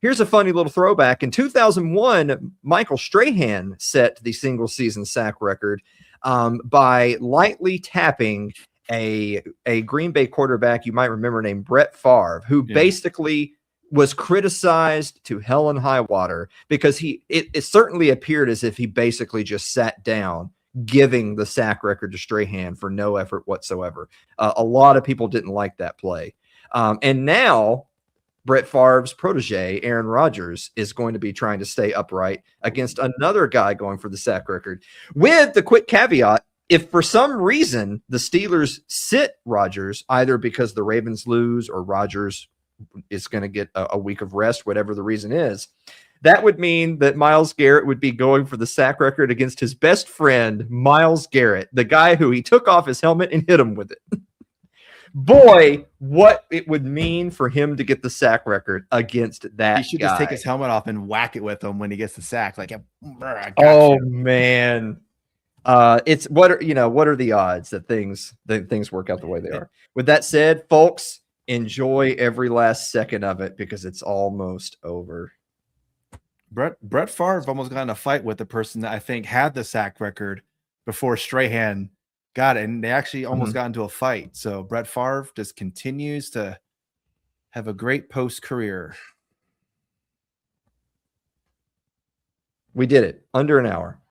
Speaker 3: Here's a funny little throwback. In 2001, Michael Strahan set the single season sack record by lightly tapping a Green Bay quarterback you might remember named Brett Favre, who basically was criticized to hell and high water because it certainly appeared as if he basically just sat down, giving the sack record to Strahan for no effort whatsoever. A lot of people didn't like that play. And now Brett Favre's protege, Aaron Rodgers, is going to be trying to stay upright against another guy going for the sack record, with the quick caveat: if for some reason the Steelers sit Rodgers, either because the Ravens lose or Rodgers is going to get a week of rest, whatever the reason is, that would mean that Myles Garrett would be going for the sack record against his best friend, Myles Garrett, the guy who he took off his helmet and hit him with it. Boy, what it would mean for him to get the sack record against that.
Speaker 2: He should just take his helmet off and whack it with him when he gets the sack. Like, I got you.
Speaker 3: Man. It's what are the odds that things work out the way they are? With that said, folks, enjoy every last second of it because it's almost over.
Speaker 2: Brett Favre almost got in a fight with the person that I think had the sack record before Strahan got it, and they actually almost got into a fight. So Brett Favre just continues to have a great post career.
Speaker 3: We did it under an hour.